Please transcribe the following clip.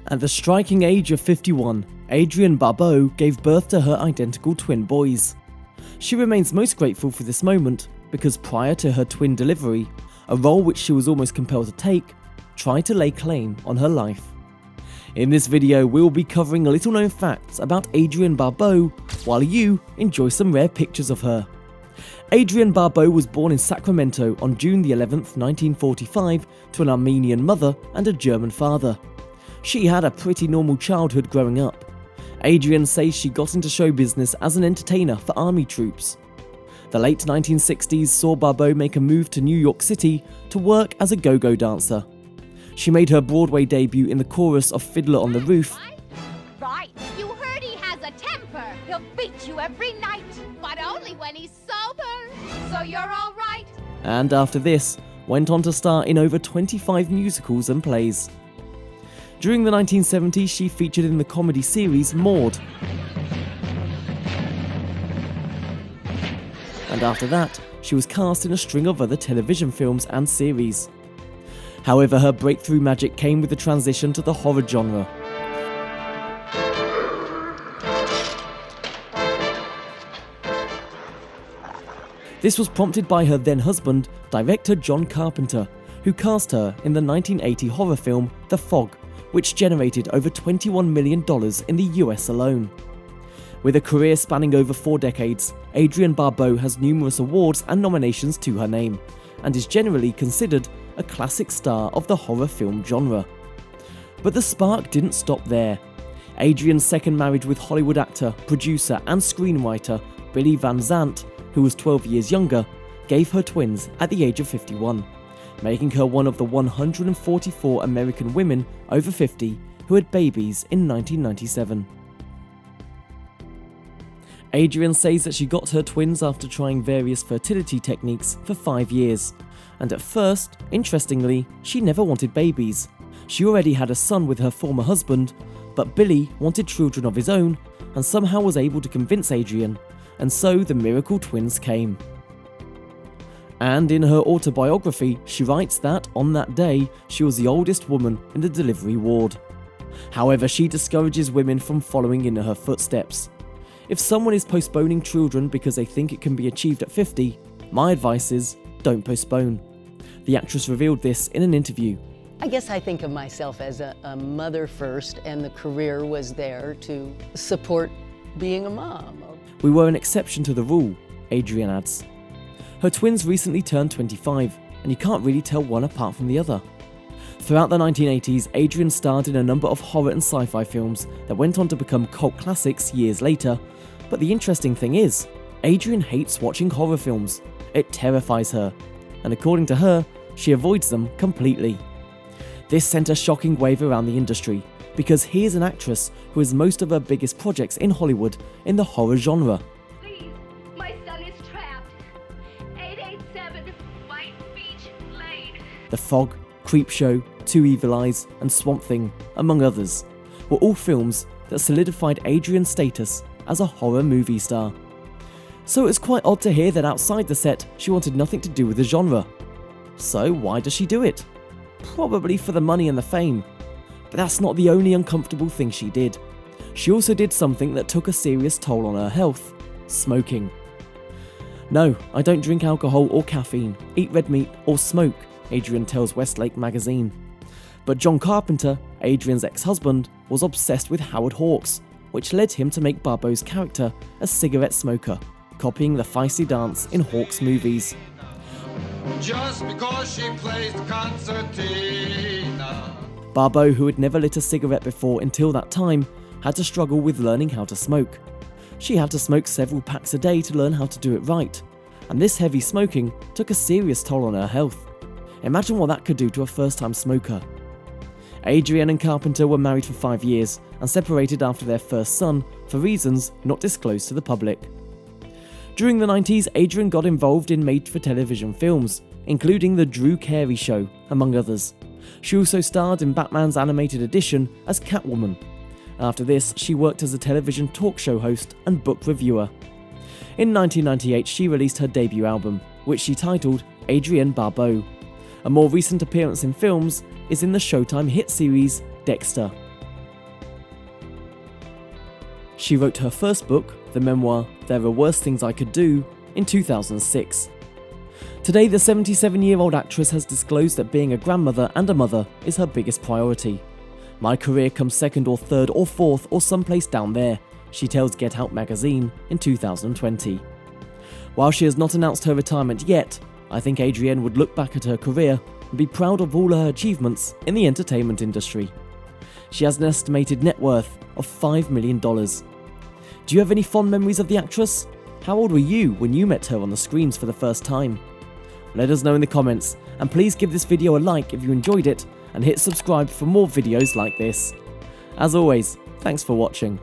At the striking age of 51, Adrienne Barbeau gave birth to her identical twin boys. She remains most grateful for this moment because prior to her twin delivery, a role which she was almost compelled to take tried to lay claim on her life. In this video, we will be covering little known facts about Adrienne Barbeau while you enjoy some rare pictures of her. Adrienne Barbeau was born in Sacramento on June the 11th, 1945 to an Armenian mother and a German father. She had a pretty normal childhood growing up. Adrienne says she got into show business as an entertainer for army troops. The late 1960s saw Barbeau make a move to New York City to work as a go-go dancer. She made her Broadway debut in the chorus of Fiddler on the Roof. Right, you heard he has a temper. He'll beat you every night, but only when he's sober. So you're all right. And after this, went on to star in over 25 musicals and plays. During the 1970s, she featured in the comedy series Maude. And after that, she was cast in a string of other television films and series. However, her breakthrough magic came with the transition to the horror genre. This was prompted by her then husband, director John Carpenter, who cast her in the 1980 horror film The Fog, which generated over $21 million in the US alone. With a career spanning over 4 decades, Adrienne Barbeau has numerous awards and nominations to her name, and is generally considered a classic star of the horror film genre. But the spark didn't stop there. Adrienne's second marriage with Hollywood actor, producer and screenwriter Billy Van Zandt, who was 12 years younger, gave her twins at the age of 51, making her one of the 144 American women over 50 who had babies in 1997. Adrienne says that she got her twins after trying various fertility techniques for 5 years, and at first, interestingly, she never wanted babies. She already had a son with her former husband, but Billy wanted children of his own and somehow was able to convince Adrienne, and so the miracle twins came. And in her autobiography, she writes that on that day, she was the oldest woman in the delivery ward. However, she discourages women from following in her footsteps. If someone is postponing children because they think it can be achieved at 50, my advice is, don't postpone. The actress revealed this in an interview. I guess I think of myself as a mother first, and the career was there to support being a mom. We were an exception to the rule, Adrienne adds. Her twins recently turned 25, and you can't really tell one apart from the other. Throughout the 1980s, Adrienne starred in a number of horror and sci-fi films that went on to become cult classics years later, but the interesting thing is, Adrienne hates watching horror films. It terrifies her, and according to her, she avoids them completely. This sent a shocking wave around the industry, because here's an actress who has most of her biggest projects in Hollywood in the horror genre. Please, my son is trapped. 887 White Beach Lane. The Fog, Creepshow, Two Evil Eyes, and Swamp Thing, among others, were all films that solidified Adrienne's status as a horror movie star. So it's quite odd to hear that outside the set, she wanted nothing to do with the genre. So why does she do it? Probably for the money and the fame. But that's not the only uncomfortable thing she did. She also did something that took a serious toll on her health: smoking. No, I don't drink alcohol or caffeine, eat red meat or smoke, Adrienne tells Westlake magazine. But John Carpenter, Adrienne's ex-husband, was obsessed with Howard Hawks, which led him to make Barbeau's character a cigarette smoker, copying the feisty dance in Hawks' movies. Just because she plays the concertina. Barbeau, who had never lit a cigarette before until that time, had to struggle with learning how to smoke. She had to smoke several packs a day to learn how to do it right, and this heavy smoking took a serious toll on her health. Imagine what that could do to a first-time smoker. Adrienne and Carpenter were married for 5 years and separated after their first son for reasons not disclosed to the public. During the 90s, Adrienne got involved in made-for-television films, including The Drew Carey Show, among others. She also starred in Batman's animated edition as Catwoman. After this, she worked as a television talk show host and book reviewer. In 1998, she released her debut album, which she titled Adrienne Barbeau. A more recent appearance in films is in the Showtime hit series Dexter. She wrote her first book, the memoir There Are Worse Things I Could Do, in 2006. Today, the 77-year-old actress has disclosed that being a grandmother and a mother is her biggest priority. "My career comes second or third or fourth or someplace down there," she tells Get Out magazine in 2020. While she has not announced her retirement yet, I think Adrienne would look back at her career and be proud of all her achievements in the entertainment industry. She has an estimated net worth of $5 million. Do you have any fond memories of the actress? How old were you when you met her on the screens for the first time? Let us know in the comments, and please give this video a like if you enjoyed it, and hit subscribe for more videos like this. As always, thanks for watching.